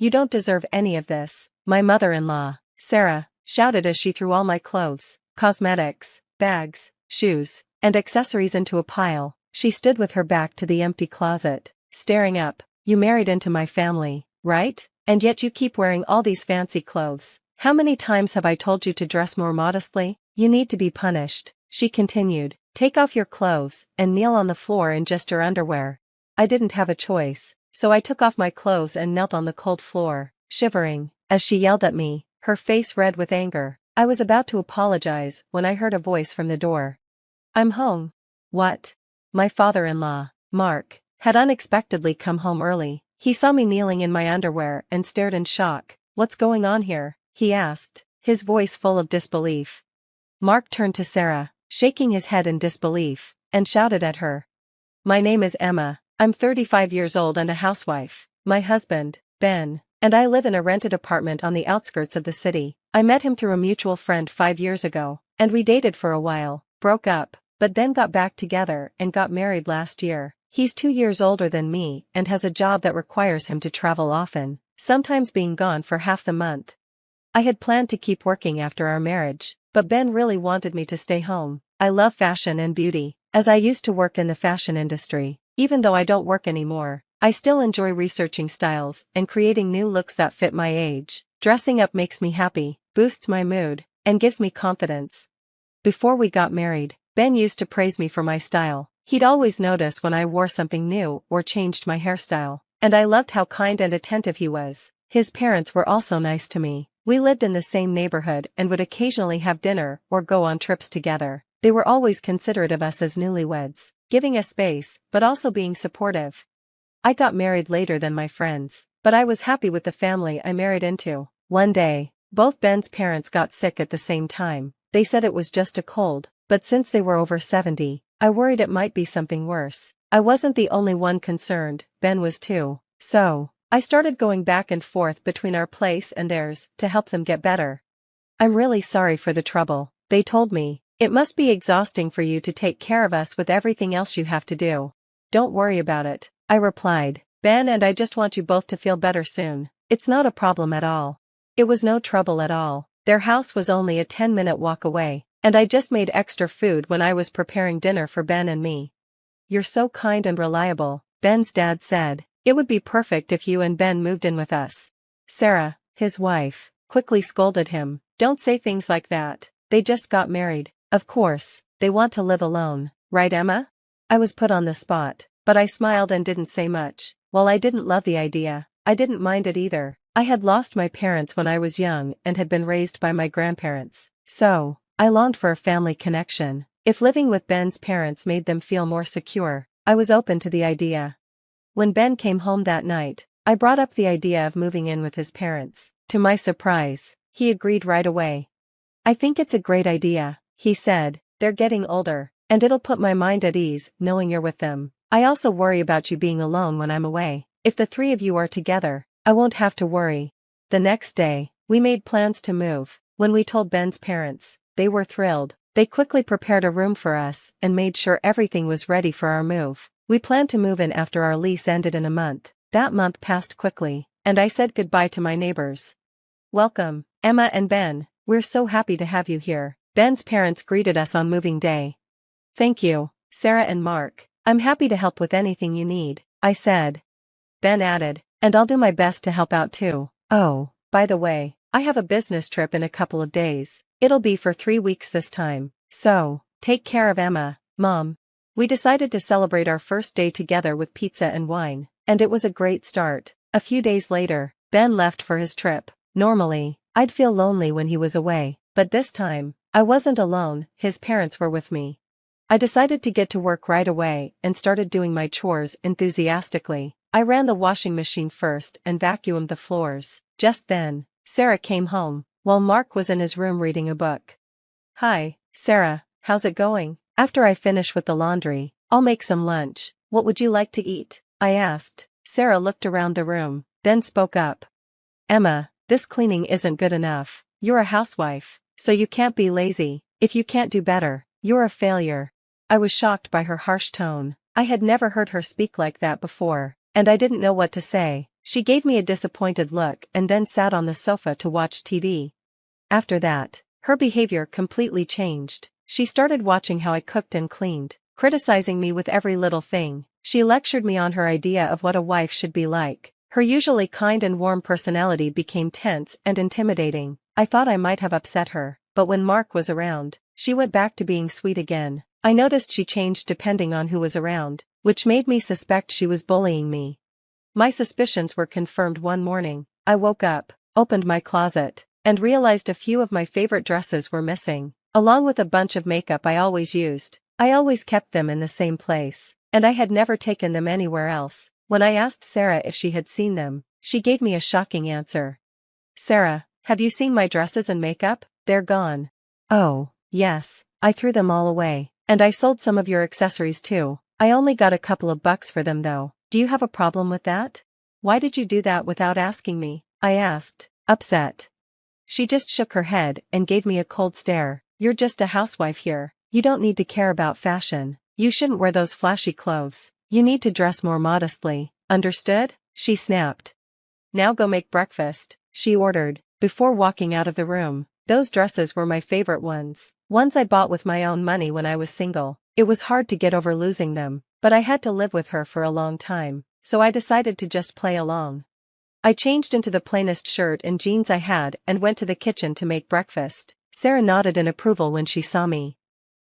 You don't deserve any of this. My mother-in-law, Sarah, shouted as she threw all my clothes, cosmetics, bags, shoes, and accessories into a pile. She stood with her back to the empty closet, staring up. You married into my family, right? And yet you keep wearing all these fancy clothes. How many times have I told you to dress more modestly? You need to be punished, she continued. Take off your clothes and kneel on the floor in just your underwear. I didn't have a choice, so I took off my clothes and knelt on the cold floor, shivering, as she yelled at me, her face red with anger. I was about to apologize when I heard a voice from the door. I'm home. What? My father-in-law, Mark, had unexpectedly come home early. He saw me kneeling in my underwear and stared in shock. What's going on here? He asked, his voice full of disbelief. Mark turned to Sarah, shaking his head in disbelief, and shouted at her. My name is Emma, I'm 35 years old and a housewife. My husband, Ben, and I live in a rented apartment on the outskirts of the city. I met him through a mutual friend 5 years ago, and we dated for a while, broke up, but then got back together and got married last year. He's 2 years older than me and has a job that requires him to travel often, sometimes being gone for half the month. I had planned to keep working after our marriage, but Ben really wanted me to stay home. I love fashion and beauty, as I used to work in the fashion industry. Even though I don't work anymore, I still enjoy researching styles and creating new looks that fit my age. Dressing up makes me happy, boosts my mood, and gives me confidence. Before we got married, Ben used to praise me for my style. He'd always notice when I wore something new or changed my hairstyle, and I loved how kind and attentive he was. His parents were also nice to me. We lived in the same neighborhood and would occasionally have dinner or go on trips together. They were always considerate of us as newlyweds, giving us space, but also being supportive. I got married later than my friends, but I was happy with the family I married into. One day, both Ben's parents got sick at the same time. They said it was just a cold, but since they were over 70, I worried it might be something worse. I wasn't the only one concerned, Ben was too. So, I started going back and forth between our place and theirs to help them get better. I'm really sorry for the trouble, they told me. It must be exhausting for you to take care of us with everything else you have to do. Don't worry about it, I replied. Ben and I just want you both to feel better soon. It's not a problem at all. It was no trouble at all. Their house was only a 10-minute walk away, and I just made extra food when I was preparing dinner for Ben and me. You're so kind and reliable, Ben's dad said. It would be perfect if you and Ben moved in with us. Sarah, his wife, quickly scolded him. Don't say things like that. They just got married. Of course, they want to live alone, right, Emma? I was put on the spot, but I smiled and didn't say much. While I didn't love the idea, I didn't mind it either. I had lost my parents when I was young and had been raised by my grandparents, so I longed for a family connection. If living with Ben's parents made them feel more secure, I was open to the idea. When Ben came home that night, I brought up the idea of moving in with his parents. To my surprise, he agreed right away. I think it's a great idea, he said. They're getting older, and it'll put my mind at ease knowing you're with them. I also worry about you being alone when I'm away. If the three of you are together, I won't have to worry. The next day, we made plans to move. When we told Ben's parents, they were thrilled. They quickly prepared a room for us and made sure everything was ready for our move. We planned to move in after our lease ended in a month. That month passed quickly, and I said goodbye to my neighbors. Welcome, Emma and Ben. We're so happy to have you here. Ben's parents greeted us on moving day. Thank you, Sarah and Mark. I'm happy to help with anything you need, I said. Ben added, and I'll do my best to help out too. Oh, by the way, I have a business trip in a couple of days. It'll be for 3 weeks this time. So, take care of Emma, Mom. We decided to celebrate our first day together with pizza and wine, and it was a great start. A few days later, Ben left for his trip. Normally, I'd feel lonely when he was away, but this time, I wasn't alone. His parents were with me. I decided to get to work right away and started doing my chores enthusiastically. I ran the washing machine first and vacuumed the floors. Just then, Sarah came home, while Mark was in his room reading a book. Hi, Sarah, how's it going? After I finish with the laundry, I'll make some lunch. What would you like to eat? I asked. Sarah looked around the room, then spoke up. Emma, this cleaning isn't good enough. You're a housewife, so you can't be lazy. If you can't do better, you're a failure. I was shocked by her harsh tone. I had never heard her speak like that before, and I didn't know what to say. She gave me a disappointed look and then sat on the sofa to watch TV. After that, her behavior completely changed. She started watching how I cooked and cleaned, criticizing me with every little thing. She lectured me on her idea of what a wife should be like. Her usually kind and warm personality became tense and intimidating. I thought I might have upset her, but when Mark was around, she went back to being sweet again. I noticed she changed depending on who was around, which made me suspect she was bullying me. My suspicions were confirmed one morning. I woke up, opened my closet, and realized a few of my favorite dresses were missing, along with a bunch of makeup I always used. I always kept them in the same place, and I had never taken them anywhere else. When I asked Sarah if she had seen them, she gave me a shocking answer. "Sarah, have you seen my dresses and makeup? They're gone." "Oh, yes, I threw them all away, and I sold some of your accessories too. I only got a couple of bucks for them though. Do you have a problem with that? Why did you do that without asking me?" I asked, upset. She just shook her head and gave me a cold stare. "You're just a housewife here. You don't need to care about fashion. You shouldn't wear those flashy clothes. You need to dress more modestly, understood?" she snapped. "Now go make breakfast," she ordered, before walking out of the room. Those dresses were my favorite ones I bought with my own money when I was single. It was hard to get over losing them, but I had to live with her for a long time, so I decided to just play along. I changed into the plainest shirt and jeans I had and went to the kitchen to make breakfast. Sarah nodded in approval when she saw me.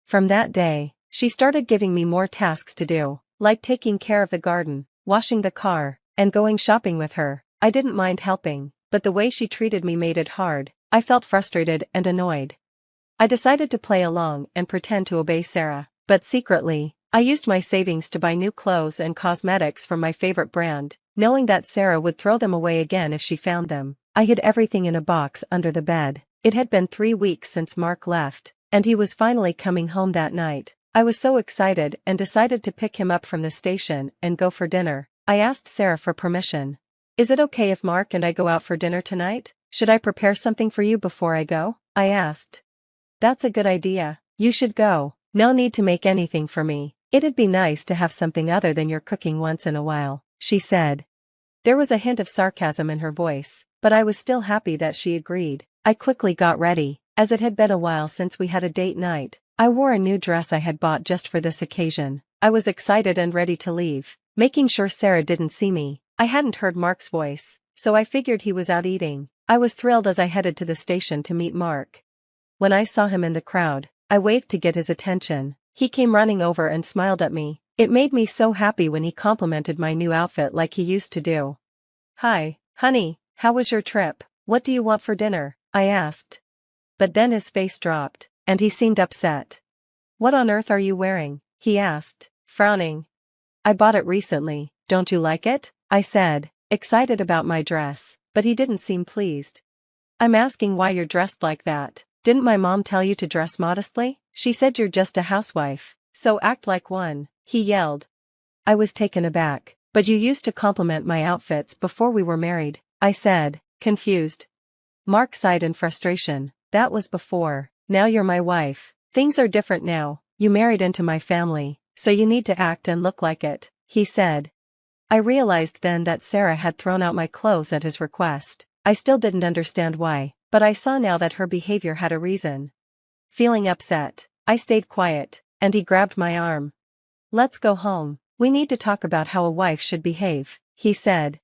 From that day, she started giving me more tasks to do, like taking care of the garden, washing the car, and going shopping with her. I didn't mind helping, but the way she treated me made it hard. I felt frustrated and annoyed. I decided to play along and pretend to obey Sarah, but secretly, I used my savings to buy new clothes and cosmetics from my favorite brand, knowing that Sarah would throw them away again if she found them. I hid everything in a box under the bed. It had been 3 weeks since Mark left, and he was finally coming home that night. I was so excited and decided to pick him up from the station and go for dinner. I asked Sarah for permission. "Is it okay if Mark and I go out for dinner tonight? Should I prepare something for you before I go?" I asked. "That's a good idea. You should go. No need to make anything for me. It'd be nice to have something other than your cooking once in a while," she said. There was a hint of sarcasm in her voice, but I was still happy that she agreed. I quickly got ready, as it had been a while since we had a date night. I wore a new dress I had bought just for this occasion. I was excited and ready to leave, making sure Sarah didn't see me. I hadn't heard Mark's voice, so I figured he was out eating. I was thrilled as I headed to the station to meet Mark. When I saw him in the crowd, I waved to get his attention. He came running over and smiled at me. It made me so happy when he complimented my new outfit like he used to do. "Hi, honey, how was your trip? What do you want for dinner?" I asked. But then his face dropped, and he seemed upset. "What on earth are you wearing?" he asked, frowning. "I bought it recently. Don't you like it?" I said, excited about my dress, but he didn't seem pleased. "I'm asking why you're dressed like that. Didn't my mom tell you to dress modestly? She said you're just a housewife, so act like one," he yelled. I was taken aback. "But you used to compliment my outfits before we were married," I said, confused. Mark sighed in frustration. "That was before. Now you're my wife. Things are different now. You married into my family, so you need to act and look like it," he said. I realized then that Sarah had thrown out my clothes at his request. I still didn't understand why, but I saw now that her behavior had a reason. Feeling upset, I stayed quiet, and he grabbed my arm. "Let's go home. We need to talk about how a wife should behave," he said.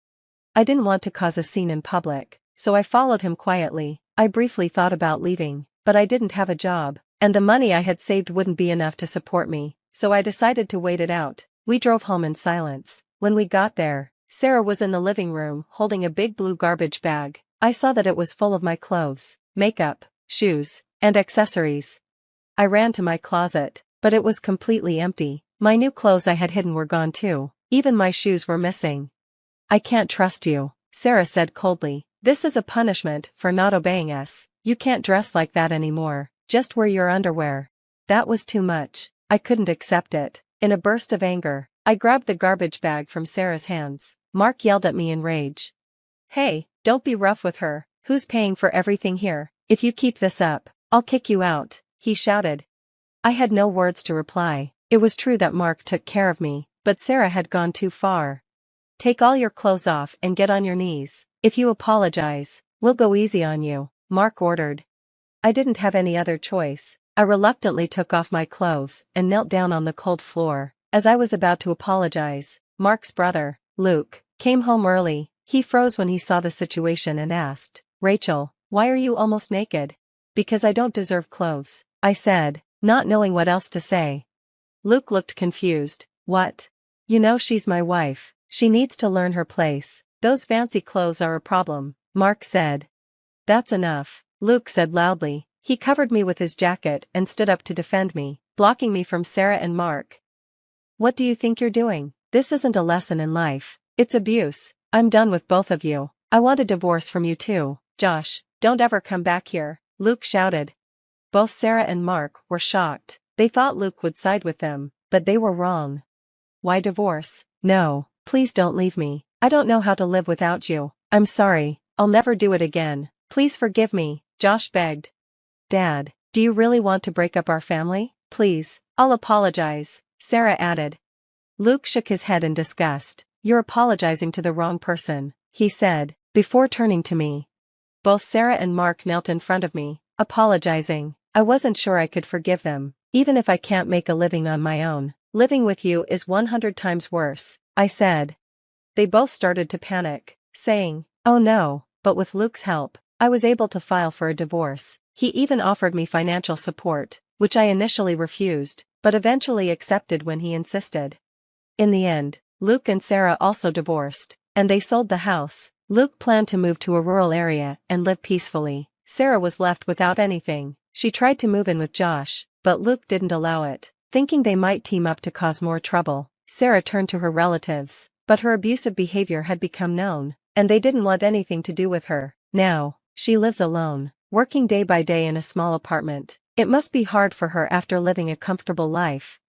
I didn't want to cause a scene in public, so I followed him quietly. I briefly thought about leaving, but I didn't have a job, and the money I had saved wouldn't be enough to support me, so I decided to wait it out. We drove home in silence. When we got there, Sarah was in the living room holding a big blue garbage bag. I saw that it was full of my clothes, makeup, shoes, and accessories. I ran to my closet, but it was completely empty. My new clothes I had hidden were gone too. Even my shoes were missing. "I can't trust you," Sarah said coldly. "This is a punishment for not obeying us. You can't dress like that anymore. Just wear your underwear." That was too much. I couldn't accept it. In a burst of anger, I grabbed the garbage bag from Sarah's hands. Mark yelled at me in rage. "Hey, don't be rough with her. Who's paying for everything here? If you keep this up, I'll kick you out," he shouted. I had no words to reply. It was true that Mark took care of me, but Sarah had gone too far. Take all your clothes off and get on your knees. If you apologize, we'll go easy on you, Mark ordered. I didn't have any other choice. I reluctantly took off my clothes and knelt down on the cold floor. As I was about to apologize, Mark's brother, Luke, came home early. He froze when he saw the situation and asked, "Rachel, why are you almost naked?" "Because I don't deserve clothes," I said, not knowing what else to say. Luke looked confused. "What? You know she's my wife. She needs to learn her place. Those fancy clothes are a problem," Mark said. "That's enough," Luke said loudly. He covered me with his jacket and stood up to defend me, blocking me from Sarah and Mark. "What do you think you're doing? This isn't a lesson in life. It's abuse. I'm done with both of you. I want a divorce from you too. Josh, don't ever come back here," Luke shouted. Both Sarah and Mark were shocked. They thought Luke would side with them, but they were wrong. "Why divorce? No, please don't leave me. I don't know how to live without you. I'm sorry, I'll never do it again. Please forgive me," Josh begged. "Dad, do you really want to break up our family? Please, I'll apologize," Sarah added. Luke shook his head in disgust. "You're apologizing to the wrong person," he said, before turning to me. Both Sarah and Mark knelt in front of me, apologizing. I wasn't sure I could forgive them, even if I can't make a living on my own. "Living with you is 100 times worse," I said. They both started to panic, saying, "Oh no," but with Luke's help, I was able to file for a divorce. He even offered me financial support, which I initially refused, but eventually accepted when he insisted. In the end, Luke and Sarah also divorced, and they sold the house. Luke planned to move to a rural area and live peacefully. Sarah was left without anything. She tried to move in with Josh, but Luke didn't allow it. Thinking they might team up to cause more trouble, Sarah turned to her relatives, but her abusive behavior had become known, and they didn't want anything to do with her. Now, she lives alone, working day by day in a small apartment. It must be hard for her after living a comfortable life.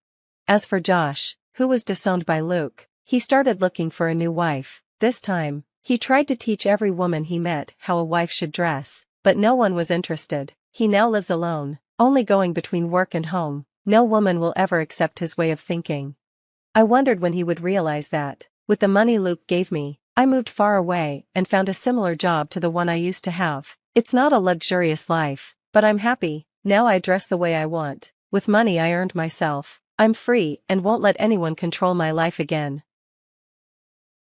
As for Josh, who was disowned by Luke, he started looking for a new wife. This time, he tried to teach every woman he met how a wife should dress, but no one was interested. He now lives alone, only going between work and home. No woman will ever accept his way of thinking. I wondered when he would realize that. With the money Luke gave me, I moved far away and found a similar job to the one I used to have. It's not a luxurious life, but I'm happy. Now I dress the way I want. With money I earned myself. I'm free and won't let anyone control my life again.